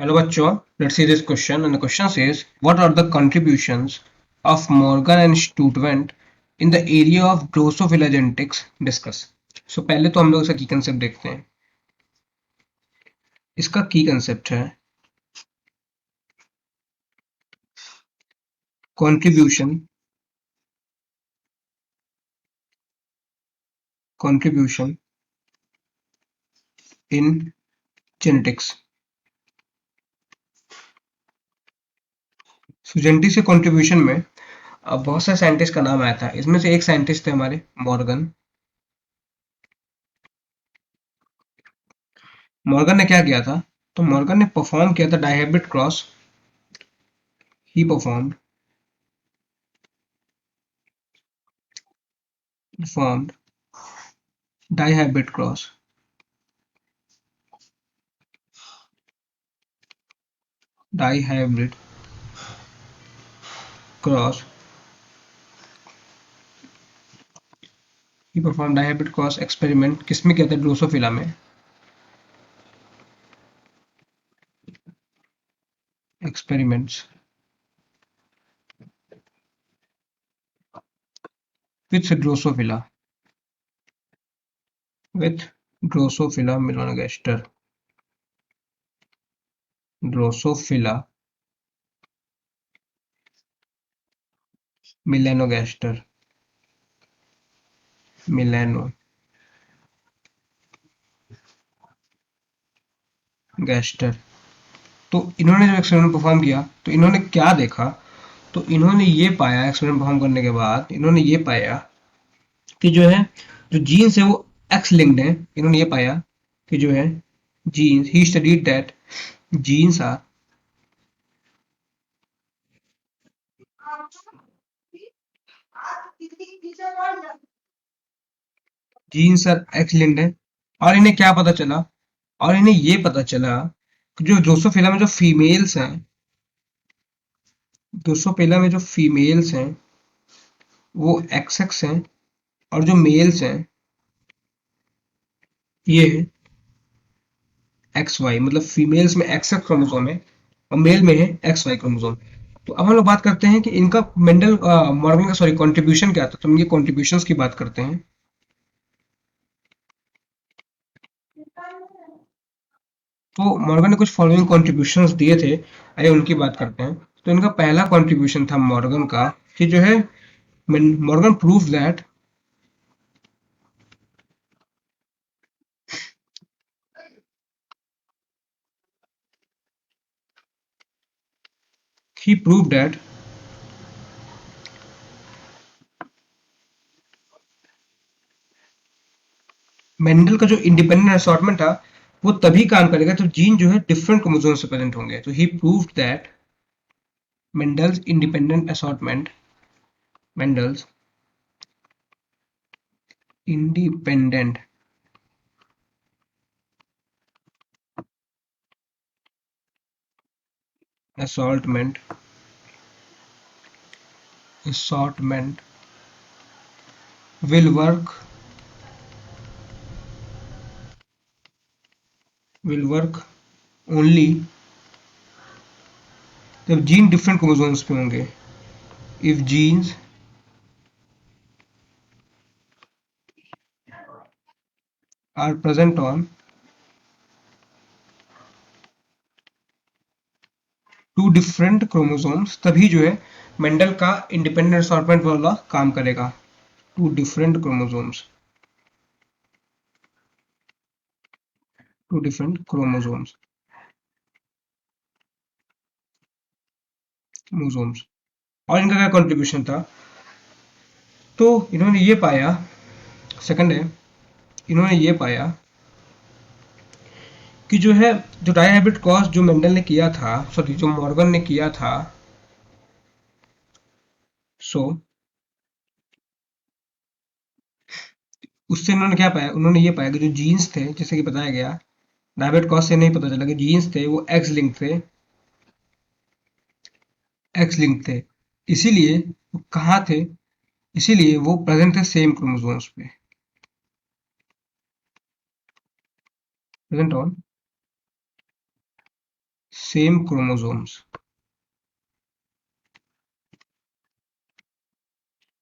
Hello bachcho, let's see this question and the question says what are the contributions of Morgan and Sturtevant in the area of Drosophila genetics discuss. So पहले तो हम लोग इसका की concept देखते हैं. इसका की कंसेप्ट है contribution in genetics. So genetics के कंट्रीब्यूशन में अब बहुत सारे साइंटिस्ट का नाम आया था. इसमें से एक साइंटिस्ट थे हमारे मॉर्गन. मॉर्गन ने क्या किया था? तो मॉर्गन ने परफॉर्म किया था dihybrid cross. He performed dihybrid cross dihybrid cross he performed dihybrid cross experiment किसमें किया था? ड्रोसोफिला में. experiments with Drosophila melanogaster. Drosophila melanogaster तो इन्होंने जब एक्सपेरिमेंट परफॉर्म किया तो इन्होंने क्या देखा? तो इन्होंने ये पाया, एक्सपेरिमेंट परफॉर्म करने के बाद इन्होंने ये पाया कि जो है जो जीन्स है वो एक्स लिंक्ड है. इन्होंने ये पाया कि जो है genes, he studied that genes are X linked है. और इन्हें क्या पता चला? और इन्हें ये पता चला कि जो ड्रोसोफिला में जो फीमेल्स हैं, ड्रोसोफिला में जो फीमेल्स हैं वो एक्स हैं और जो मेल्स हैं ये एक्स वाई. मतलब फीमेल्स में एक्स क्रोमोसोम है और मेल में है एक्स वाई क्रोमोसोम. तो अब हम लोग बात करते हैं कि इनका मेंडल मॉर्गन का कंट्रीब्यूशन क्या था. तो हम ये कॉन्ट्रीब्यूशंस की बात करते हैं. तो मॉर्गन ने कुछ फॉलोइंग कॉन्ट्रीब्यूशंस दिए थे, आइए उनकी बात करते हैं. तो इनका पहला कॉन्ट्रीब्यूशन था मॉर्गन का कि जो है Morgan prove that he proved that Mendel का जो इंडिपेंडेंट असॉर्टमेंट था वो तभी काम करेगा जब जीन जो है डिफरेंट क्रोमोसोम से प्रेजेंट होंगे. तो he proved that Mendel's independent assortment Mendel's independent assortment will work only जब जीन डिफरेंट क्रोमोसोम्स पे होंगे. If genes are present on two different chromosomes तभी जो है मेंडल का इंडिपेंडेंट असॉर्टमेंट वाला काम करेगा. टू डिफरेंट क्रोमोसोम्स और इनका क्या कंट्रीब्यूशन था? तो इन्होंने ये पाया, सेकंड है, इन्होंने ये पाया कि जो है जो डायहाइब्रिड क्रॉस जो मेंडल ने किया था, सॉरी जो मॉर्गन ने किया था, सो उससे इन्होंने क्या पाया? उन्होंने ये पाया कि जो जीन्स थे, जैसे कि बताया गया, डायहाइब्रिड क्रॉस से नहीं पता चला कि जीन्स थे वो एक्स लिंक थे. इसीलिए वो कहाँ थे? इसीलिए वो प्रेजेंट थे सेम क्रोमोसोम्स पे, present on same chromosomes,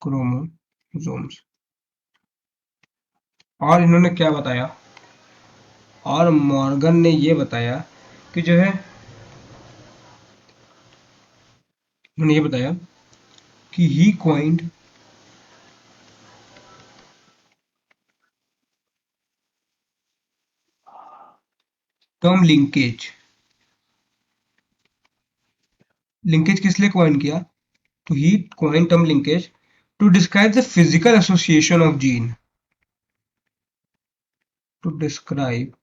chromosomes. और इन्होंने क्या बताया, और मॉर्गन ने ये बताया कि जो है, उन्होंने ये बताया कि he coined term linkage. Linkage किस लिए क्वाइन किया? तो he coin term linkage to describe the physical association of gene, to describe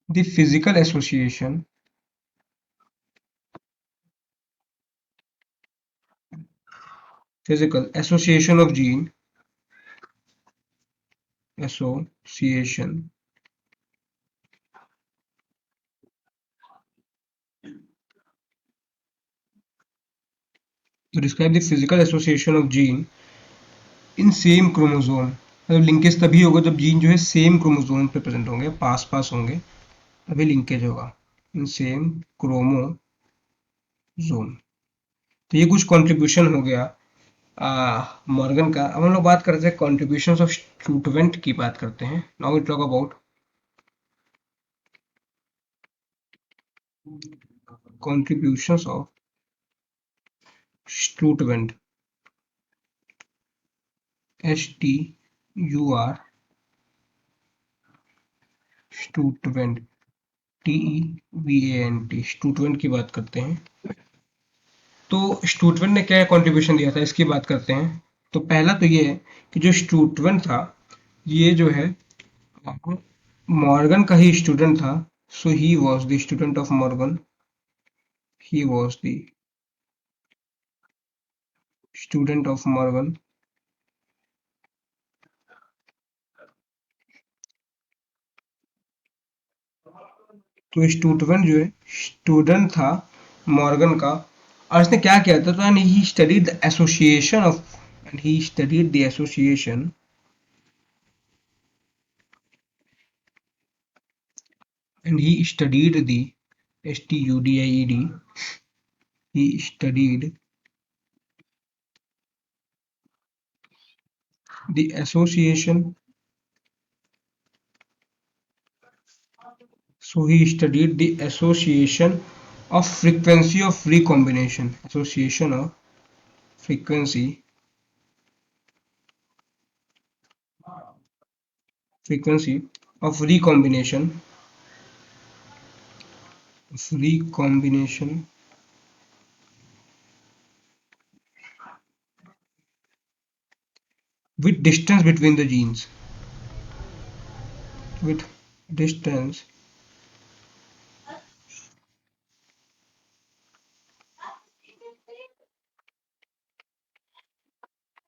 the physical association of gene, association, to describe the physical association of gene in same chromosome। मतलब linkage तभी होगा जब gene जो है same chromosome पे present होंगे, पास पास होंगे, तभी लिंकेज होगा, इन सेम क्रोमोसोम। तो ये कुछ कंट्रीब्यूशन हो गया मॉर्गन का। अब हम लोग बात करते हैं कॉन्ट्रीब्यूशन ऑफ स्टूटवेंट की बात करते हैं। Now we talk about contributions of Sturtevant, STUR, Sturtevant, TEVANT, Sturtevant की बात करते हैं। तो स्टूटवेंट ने क्या कंट्रीब्यूशन दिया था, इसकी बात करते हैं। तो पहला तो ये है कि जो स्टूटवेंट था, ये जो है मॉर्गन का ही स्टूडेंट था। So he was the student of Morgan, he was the student of Morgan. तो स्टूटवेंट जो है स्टूडेंट था मॉर्गन का, और इसने क्या किया था, तो he studied the association of, and he studied the association, and he studied the STUDIED, he studied the association, so he studied the association of frequency of recombination, association of frequency, frequency of recombination with distance between the genes, with distance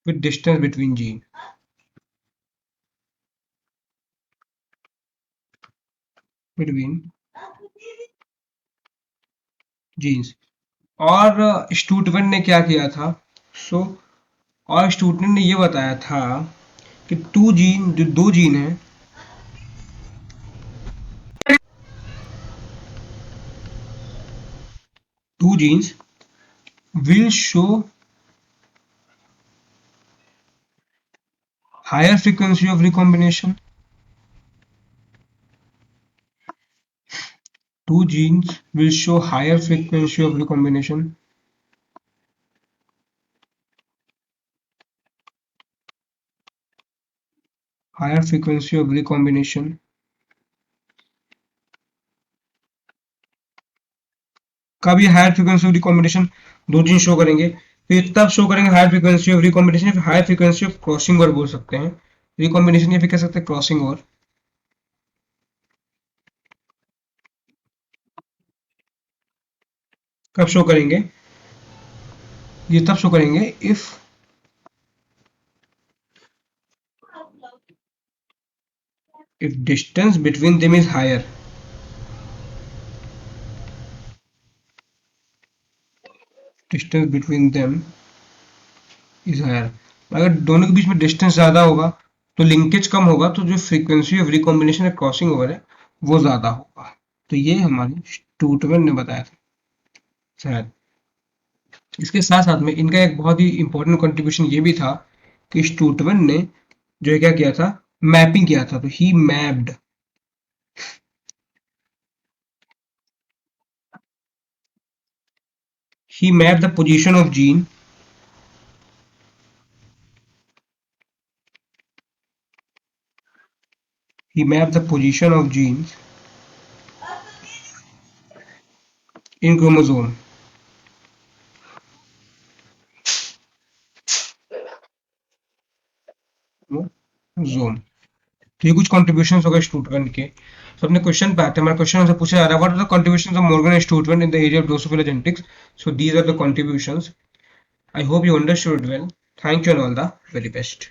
with distance between gene, between genes। और स्टूटवेंट ने क्या किया था, सो और student ने ये बताया था कि टू जीन, जो दो जीन है, two genes will show higher frequency of recombination, two genes will show higher frequency of recombination, higher frequency of recombination, कब ये हायर फ्रीक्वेंसी ऑफ रिकॉम्बिनेशन दो जीन शो करेंगे, तो ये तब शो करेंगे हायर फ्रीक्वेंसी ऑफ रिकॉम्बिनेशन, या फिर higher frequency of crossing over बोल सकते हैं, रिकॉम्बिनेशन या फिर कह सकते हैं क्रॉसिंग ओवर। कब शो करेंगे, ये तब शो करेंगे if distance between them is higher, distance between them is higher। अगर दोनों के बीच में डिस्टेंस ज्यादा होगा तो लिंकेज कम होगा, तो जो फ्रीक्वेंसी ऑफ रिकॉम्बिनेशन है क्रॉसिंग ओवर है वो ज्यादा होगा। तो ये हमारे स्टूटमैन ने बताया था शायद। इसके साथ साथ में इनका एक बहुत ही इंपॉर्टेंट कंट्रीब्यूशन ये भी था कि स्टूटमैन ने जो है क्या किया था, मैपिंग किया था। तो he mapped the position of gene, he mapped the position of genes in chromosome zone. तो ये कुछ कॉन्ट्रीब्यूशन हो गए स्टूडेंट के। तो अपने क्वेश्चन पे आते हैं। हमारा क्वेश्चन हमसे पूछा जा रहा है, what are the contributions of Morgan and student in the area of Drosophila genetics. So these are the contributions. I hope you understood well. Thank you and all the very best.